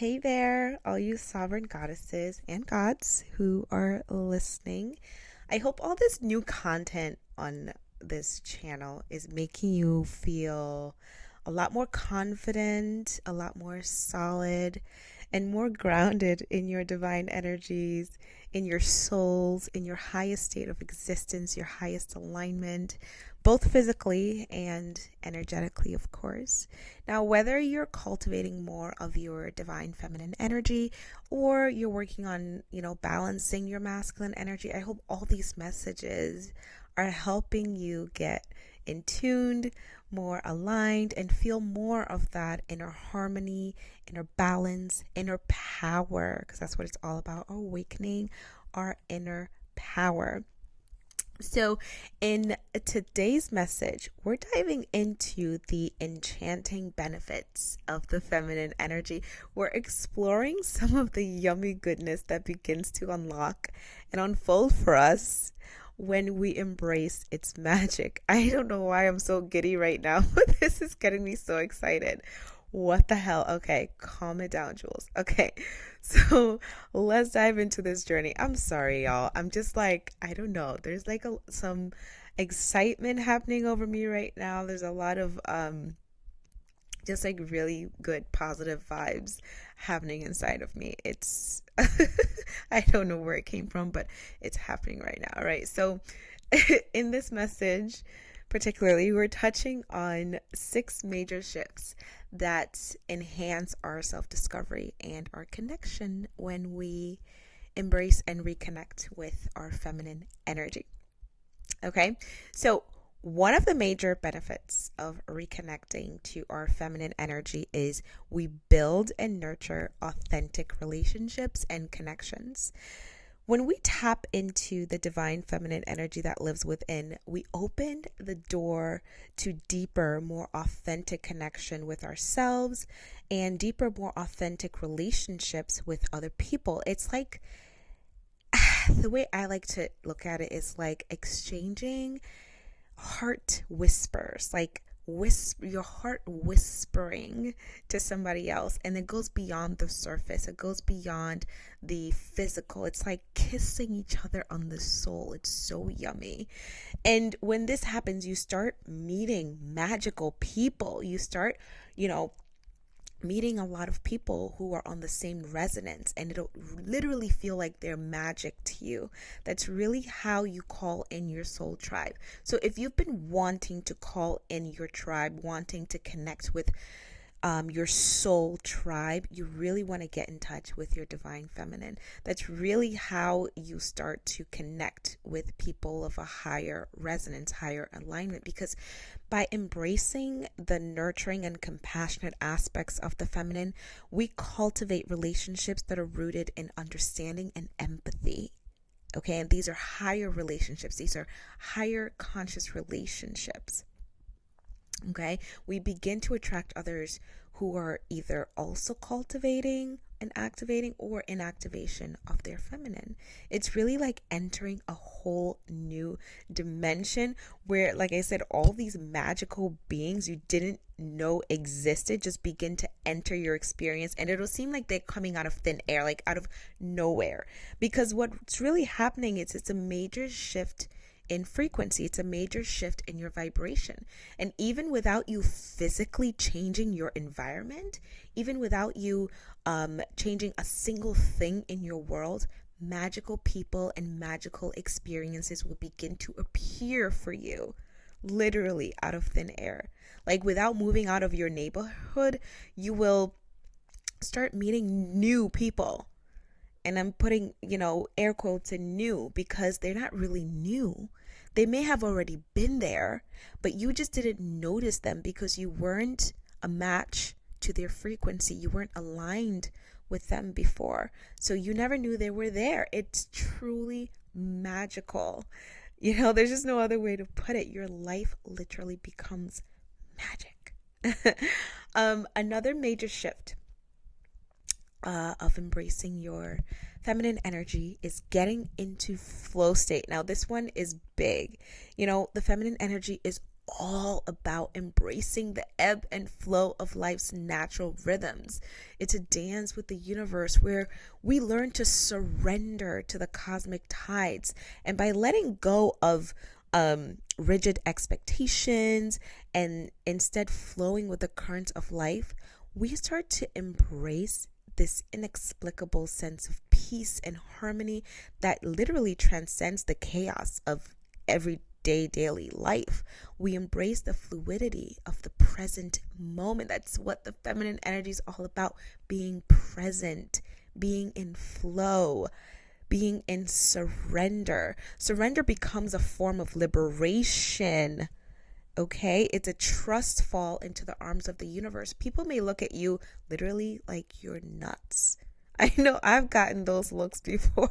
Hey there, all you sovereign goddesses and gods who are listening. I hope all this new content on this channel is making you feel a lot more confident, a lot more solid, and more grounded in your divine energies, in your souls, in your highest state of existence, your highest alignment, both physically and energetically, of course. Now, whether you're cultivating more of your divine feminine energy or you're working on, balancing your masculine energy, I hope all these messages are helping you get in tuned, more aligned, and feel more of that inner harmony, inner balance, inner power, because that's what it's all about, awakening our inner power. So, in today's message, we're diving into the enchanting benefits of the feminine energy. We're exploring some of the yummy goodness that begins to unlock and unfold for us when we embrace its magic. I don't know why I'm so giddy right now, but this is getting me so excited. What the hell? Okay, calm it down, Jules. Okay, so let's dive into this journey. I'm sorry, y'all. I'm just like, I don't know. There's like some excitement happening over me right now. There's a lot of just like really good positive vibes happening inside of me. It's I don't know where it came from, but it's happening right now, right? So in this message particularly, we're touching on 6 major shifts that enhance our self-discovery and our connection when we embrace and reconnect with our feminine energy. Okay, so one of the major benefits of reconnecting to our feminine energy is we build and nurture authentic relationships and connections. When we tap into the divine feminine energy that lives within, we open the door to deeper, more authentic connection with ourselves and deeper, more authentic relationships with other people. It's like, the way I like to look at it is like exchanging heart whispers, like your heart whispering to somebody else, and it goes beyond the surface, it goes beyond the physical. It's like kissing each other on the soul. It's so yummy. And when this happens, you start meeting magical people. You start, meeting a lot of people who are on the same resonance, and it'll literally feel like they're magic to you. That's really how you call in your soul tribe. So if you've been wanting to call in your tribe, wanting to connect with your soul tribe, you really want to get in touch with your divine feminine. That's really how you start to connect with people of a higher resonance, higher alignment, because by embracing the nurturing and compassionate aspects of the feminine, we cultivate relationships that are rooted in understanding and empathy. Okay, and these are higher relationships, these are higher conscious relationships. Okay, we begin to attract others who are either also cultivating and activating or in activation of their feminine. It's really like entering a whole new dimension where, like I said, all these magical beings you didn't know existed just begin to enter your experience, and it'll seem like they're coming out of thin air, like out of nowhere, because what's really happening is it's a major shift in frequency. It's a major shift in your vibration. And even without you physically changing your environment, even without you changing a single thing in your world, magical people and magical experiences will begin to appear for you, literally out of thin air. Like without moving out of your neighborhood, you will start meeting new people. And I'm putting, air quotes in new, because they're not really new. They may have already been there, but you just didn't notice them because you weren't a match to their frequency. You weren't aligned with them before. So you never knew they were there. It's truly magical. There's just no other way to put it. Your life literally becomes magic. Another major shift of embracing your feminine energy is getting into flow state. Now, this one is big. The feminine energy is all about embracing the ebb and flow of life's natural rhythms. It's a dance with the universe where we learn to surrender to the cosmic tides. And by letting go of rigid expectations and instead flowing with the currents of life, we start to embrace this inexplicable sense of peace and harmony that literally transcends the chaos of everyday daily life. We embrace the fluidity of the present moment. That's what the feminine energy is all about: being present, being in flow, being in surrender. Surrender becomes a form of liberation. Okay, it's a trust fall into the arms of the universe. People may look at you literally like you're nuts. I know I've gotten those looks before.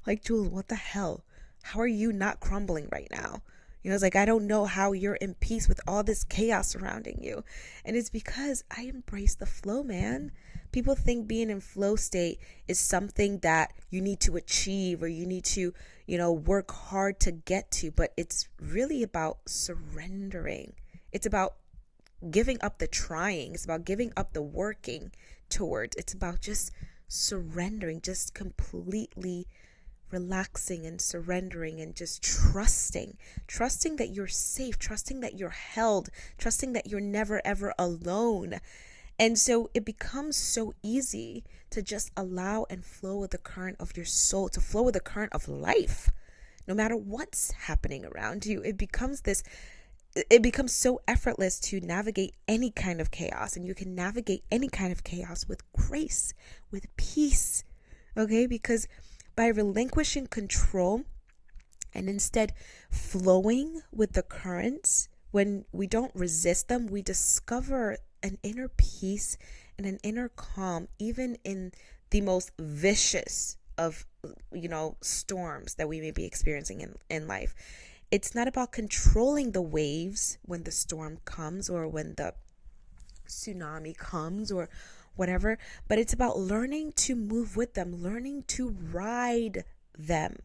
Like, Jules, what the hell? How are you not crumbling right now? It's like, I don't know how you're in peace with all this chaos surrounding you. And it's because I embrace the flow, man. People think being in flow state is something that you need to achieve or you need to, work hard to get to. But it's really about surrendering. It's about giving up the trying. It's about giving up the working towards. It's about just surrendering, just completely relaxing and surrendering and just trusting that you're safe, trusting that you're held, trusting that you're never ever alone. And so it becomes so easy to just allow and flow with the current of your soul, to flow with the current of life. No matter what's happening around you, it becomes so effortless to navigate any kind of chaos, and you can navigate any kind of chaos with grace, with peace. Okay? Because by relinquishing control and instead flowing with the currents, when we don't resist them, we discover an inner peace and an inner calm, even in the most vicious of, storms that we may be experiencing in life. It's not about controlling the waves when the storm comes or when the tsunami comes or whatever, but it's about learning to move with them, learning to ride them.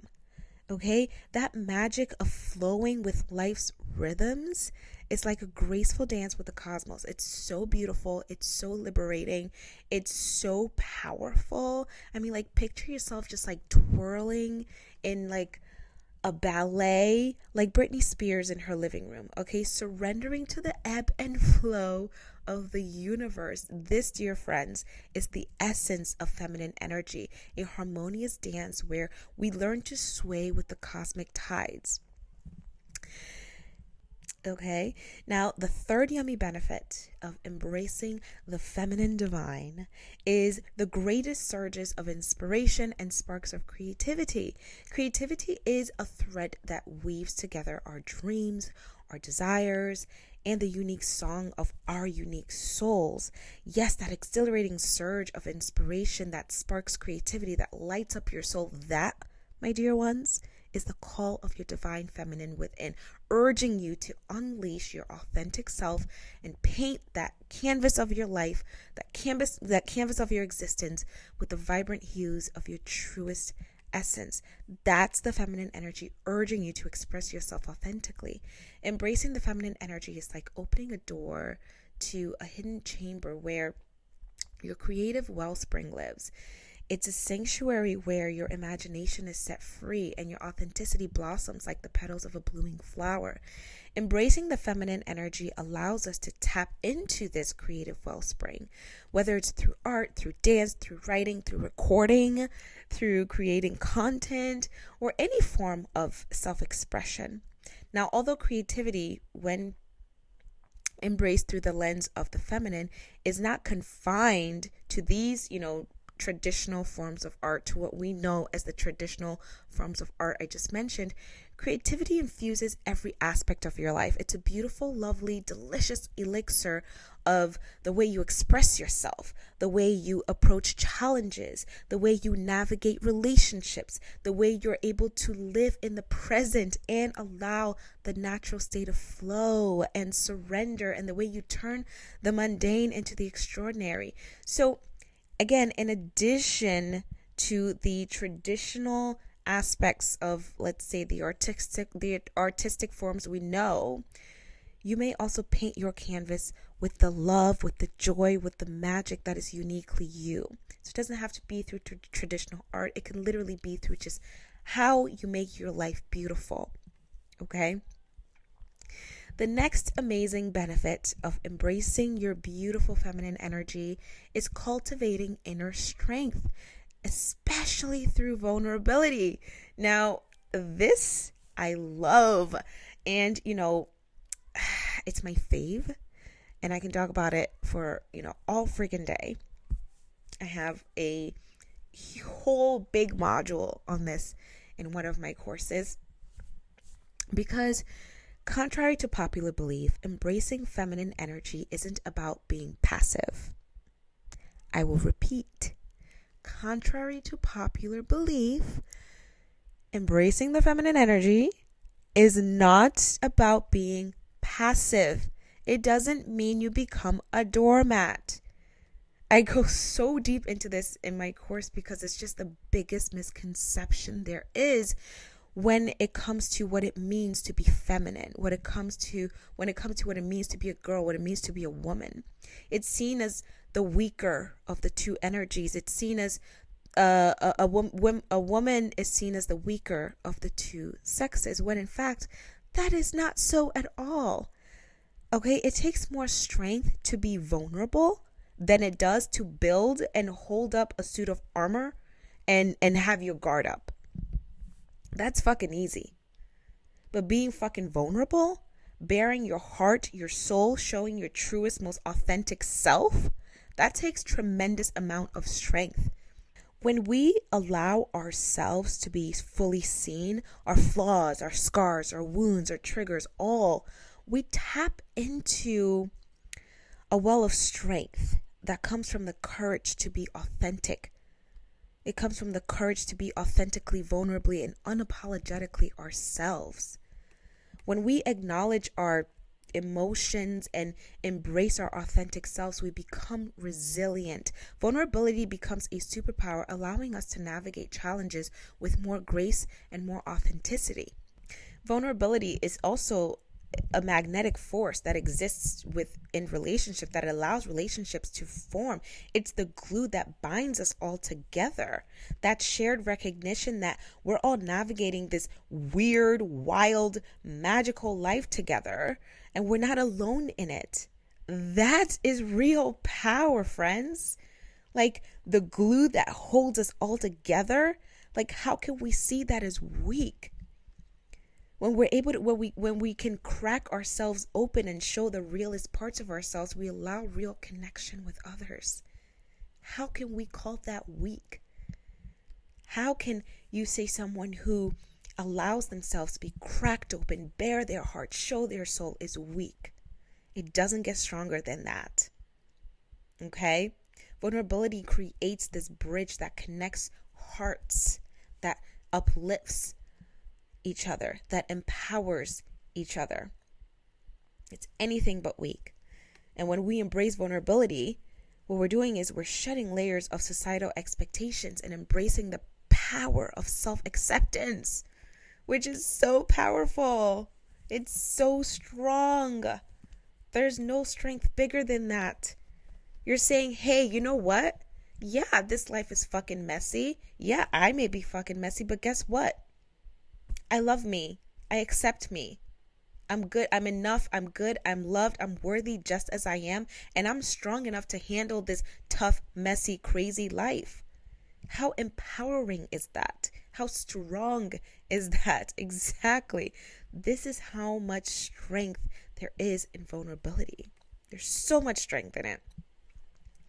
Okay? That magic of flowing with life's rhythms is like a graceful dance with the cosmos. It's so beautiful. It's so liberating. It's so powerful. I mean, like, picture yourself just like twirling in like a ballet, like Britney Spears in her living room. Okay? Surrendering to the ebb and flow of the universe. This, dear friends, is the essence of feminine energy, a harmonious dance where we learn to sway with the cosmic tides. Okay, now the third yummy benefit of embracing the feminine divine is the greatest surges of inspiration and sparks of creativity. Creativity is a thread that weaves together our dreams, our desires, and the unique song of our unique souls. Yes, that exhilarating surge of inspiration that sparks creativity, that lights up your soul, that, my dear ones, is the call of your divine feminine within, urging you to unleash your authentic self and paint that canvas of your life, that canvas of your existence with the vibrant hues of your truest essence. That's the feminine energy urging you to express yourself authentically. Embracing the feminine energy is like opening a door to a hidden chamber where your creative wellspring lives. It's a sanctuary where your imagination is set free and your authenticity blossoms like the petals of a blooming flower. Embracing the feminine energy allows us to tap into this creative wellspring, whether it's through art, through dance, through writing, through recording, through creating content, or any form of self-expression. Now, although creativity, when embraced through the lens of the feminine, is not confined to these, traditional forms of art, to what we know as the traditional forms of art I just mentioned, creativity infuses every aspect of your life. It's a beautiful, lovely, delicious elixir of the way you express yourself, the way you approach challenges, the way you navigate relationships, the way you're able to live in the present and allow the natural state of flow and surrender, and the way you turn the mundane into the extraordinary. So again, in addition to the traditional aspects of, let's say, the artistic forms we know, You may also paint your canvas with the love, with the joy, with the magic that is uniquely you. So it doesn't have to be through traditional art. It can literally be through just how you make your life beautiful. Okay? The next amazing benefit of embracing your beautiful feminine energy is cultivating inner strength, especially through vulnerability. Now, this I love. And, it's my fave. And I can talk about it for, all freaking day. I have a whole big module on this in one of my courses. Because contrary to popular belief, embracing feminine energy isn't about being passive. I will repeat. Contrary to popular belief, embracing the feminine energy is not about being passive. It doesn't mean you become a doormat. I go so deep into this in my course because it's just the biggest misconception there is when it comes to what it means to be feminine, when it comes to what it means to be a girl, what it means to be a woman. It's seen as the weaker of the two energies. It's seen as a woman is seen as the weaker of the two sexes, when in fact that is not so at all. Okay, it takes more strength to be vulnerable than it does to build and hold up a suit of armor and have your guard up. That's fucking easy. But being fucking vulnerable, bearing your heart, your soul, showing your truest, most authentic self, that takes tremendous amount of strength. When we allow ourselves to be fully seen, our flaws, our scars, our wounds, our triggers, all, we tap into a well of strength that comes from the courage to be authentic. It comes from the courage to be authentically, vulnerably, and unapologetically ourselves. When we acknowledge our emotions and embrace our authentic selves, we become resilient. Vulnerability becomes a superpower, allowing us to navigate challenges with more grace and more authenticity. Vulnerability is also a magnetic force that exists within relationship that allows relationships to form. It's the glue that binds us all together. That shared recognition that we're all navigating this weird, wild, magical life together and we're not alone in it. That is real power, friends. Like the glue that holds us all together. Like, how can we see that as weak? When we're able to, when we can crack ourselves open and show the realest parts of ourselves, we allow real connection with others. How can we call that weak? How can you say someone who allows themselves to be cracked open, bare their heart, show their soul is weak? It doesn't get stronger than that. Okay? Vulnerability creates this bridge that connects hearts, that uplifts each other, that empowers each other. It's anything but weak. And when we embrace vulnerability, what we're doing is we're shedding layers of societal expectations and embracing the power of self-acceptance, which is so powerful. It's so strong. There's no strength bigger than that. You're saying, hey, you know what? Yeah, this life is fucking messy. Yeah, I may be fucking messy, but guess what? I love me. I accept me. I'm good. I'm enough. I'm good. I'm loved. I'm worthy just as I am. And I'm strong enough to handle this tough, messy, crazy life. How empowering is that? How strong is that? Exactly. This is how much strength there is in vulnerability. There's so much strength in it.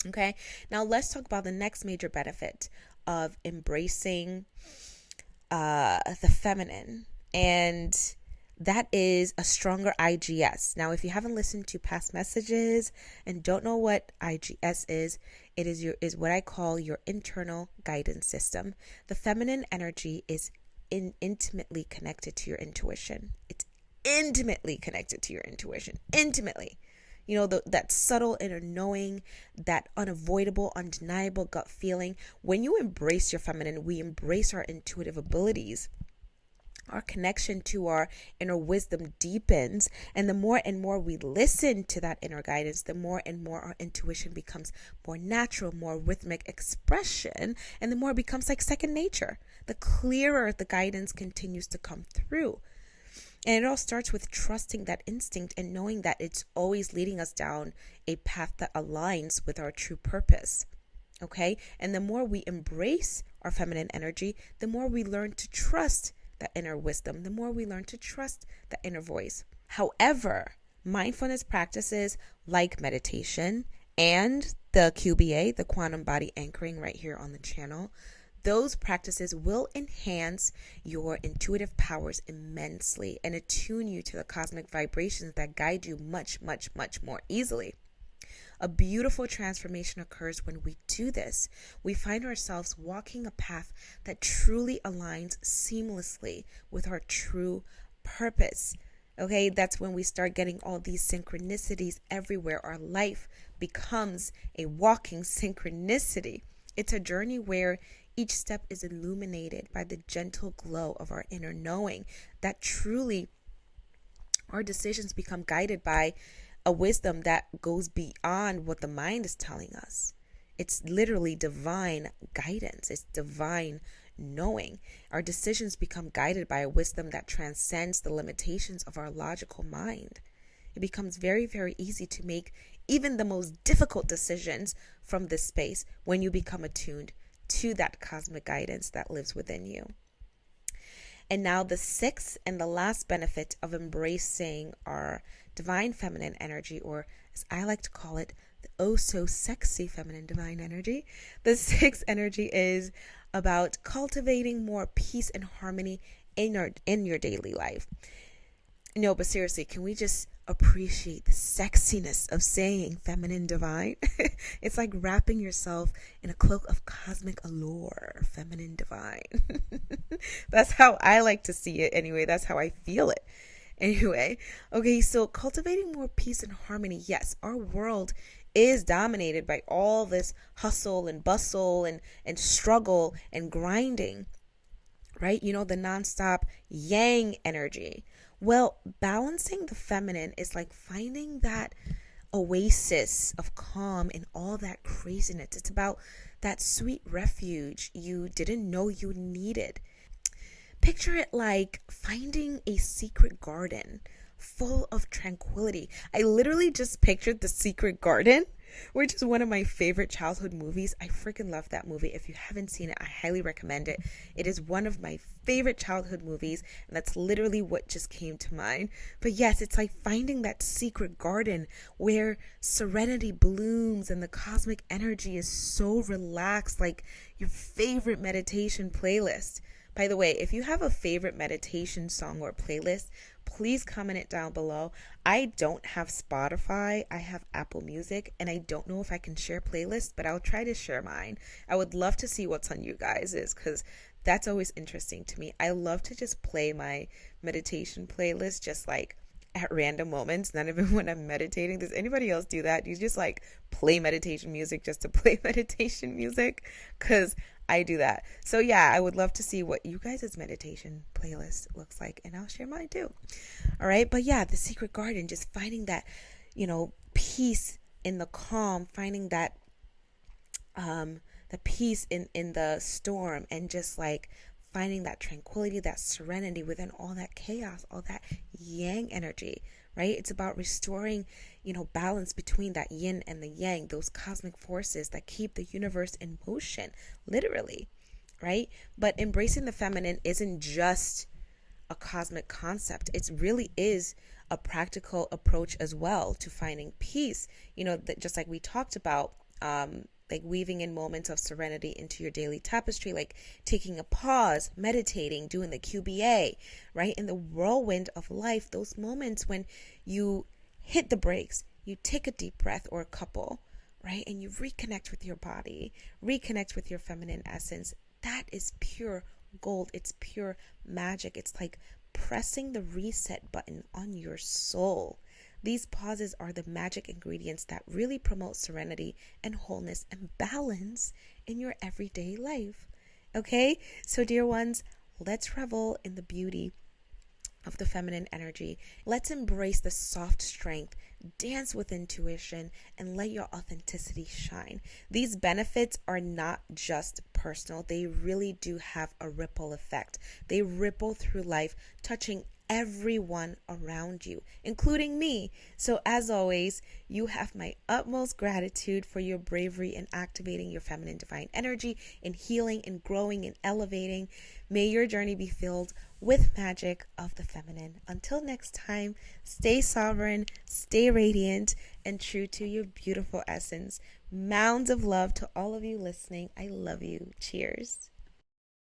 Okay. Now let's talk about the next major benefit of embracing the feminine, and that is a stronger IGS. Now, if you haven't listened to past messages and don't know what IGS is, it is what I call your internal guidance system. The feminine energy is intimately connected to your intuition. It's intimately connected to your intuition. Intimately. That subtle inner knowing, that unavoidable, undeniable gut feeling. When you embrace your feminine, we embrace our intuitive abilities. Our connection to our inner wisdom deepens, and the more and more we listen to that inner guidance, the more and more our intuition becomes more natural, more rhythmic expression, and the more it becomes like second nature. The clearer the guidance continues to come through. And it all starts with trusting that instinct and knowing that it's always leading us down a path that aligns with our true purpose. Okay? And the more we embrace our feminine energy, the more we learn to trust that inner wisdom, the more we learn to trust that inner voice. However, mindfulness practices like meditation and the QBA, the quantum body anchoring right here on the channel, those practices will enhance your intuitive powers immensely and attune you to the cosmic vibrations that guide you much, much, much more easily. A beautiful transformation occurs when we do this. We find ourselves walking a path that truly aligns seamlessly with our true purpose. Okay, that's when we start getting all these synchronicities everywhere. Our life becomes a walking synchronicity. It's a journey where each step is illuminated by the gentle glow of our inner knowing that truly our decisions become guided by a wisdom that goes beyond what the mind is telling us. It's literally divine guidance. It's divine knowing. Our decisions become guided by a wisdom that transcends the limitations of our logical mind. It becomes very, very easy to make even the most difficult decisions from this space when you become attuned to that cosmic guidance that lives within you. And now the sixth and the last benefit of embracing our divine feminine energy, or as I like to call it, the oh so sexy feminine divine energy. The sixth energy is about cultivating more peace and harmony in your daily life. No, but seriously, can we just appreciate the sexiness of saying feminine divine? It's like wrapping yourself in a cloak of cosmic allure, feminine divine. That's how I like to see it anyway. That's how I feel it. Anyway, okay, so cultivating more peace and harmony. Yes, our world is dominated by all this hustle and bustle and struggle and grinding, right? You know, the nonstop yang energy. Well, balancing the feminine is like finding that oasis of calm in all that craziness. It's about that sweet refuge you didn't know you needed. Picture it like finding a secret garden full of tranquility. I literally just pictured The Secret Garden, which is one of my favorite childhood movies. I freaking love that movie. If you haven't seen it, I highly recommend it. It is one of my favorite childhood movies, and that's literally what just came to mind. But yes, it's like finding that secret garden where serenity blooms and the cosmic energy is so relaxed, like your favorite meditation playlist. By the way, if you have a favorite meditation song or playlist, please comment it down below. I don't have Spotify. I have Apple Music, and I don't know if I can share playlists, but I'll try to share mine. I would love to see what's on you guys's, because that's always interesting to me. I love to just play my meditation playlist just like at random moments, not even when I'm meditating. Does anybody else do that? Do you just like play meditation music just to play meditation music? Because I do that. So yeah, I would love to see what you guys' meditation playlist looks like, and I'll share mine too. All right. But yeah, the secret garden, just finding that, peace in the calm, finding that, the peace in the storm, and just like finding that tranquility, that serenity within all that chaos, all that yang energy, right? It's about restoring, balance between that yin and the yang, those cosmic forces that keep the universe in motion, literally, right? But embracing the feminine isn't just a cosmic concept. It really is a practical approach as well to finding peace, just like we talked about, like weaving in moments of serenity into your daily tapestry, like taking a pause, meditating, doing the QBA, right? In the whirlwind of life, those moments when you hit the brakes, you take a deep breath or a couple, right? And you reconnect with your body, reconnect with your feminine essence. That is pure gold. It's pure magic. It's like pressing the reset button on your soul. These pauses are the magic ingredients that really promote serenity and wholeness and balance in your everyday life. Okay? So, dear ones, Let's revel in the beauty of the feminine energy. Let's embrace the soft strength, dance with intuition, and let your authenticity shine. These benefits are not just personal, they really do have a ripple effect. They ripple through life, touching everyone around you, including me. So, as always, you have my utmost gratitude for your bravery in activating your feminine divine energy, in healing, in growing, in elevating. May your journey be filled with magic of the feminine. Until next time, stay sovereign, stay radiant, and true to your beautiful essence. Mounds of love to all of you listening. I love you. Cheers.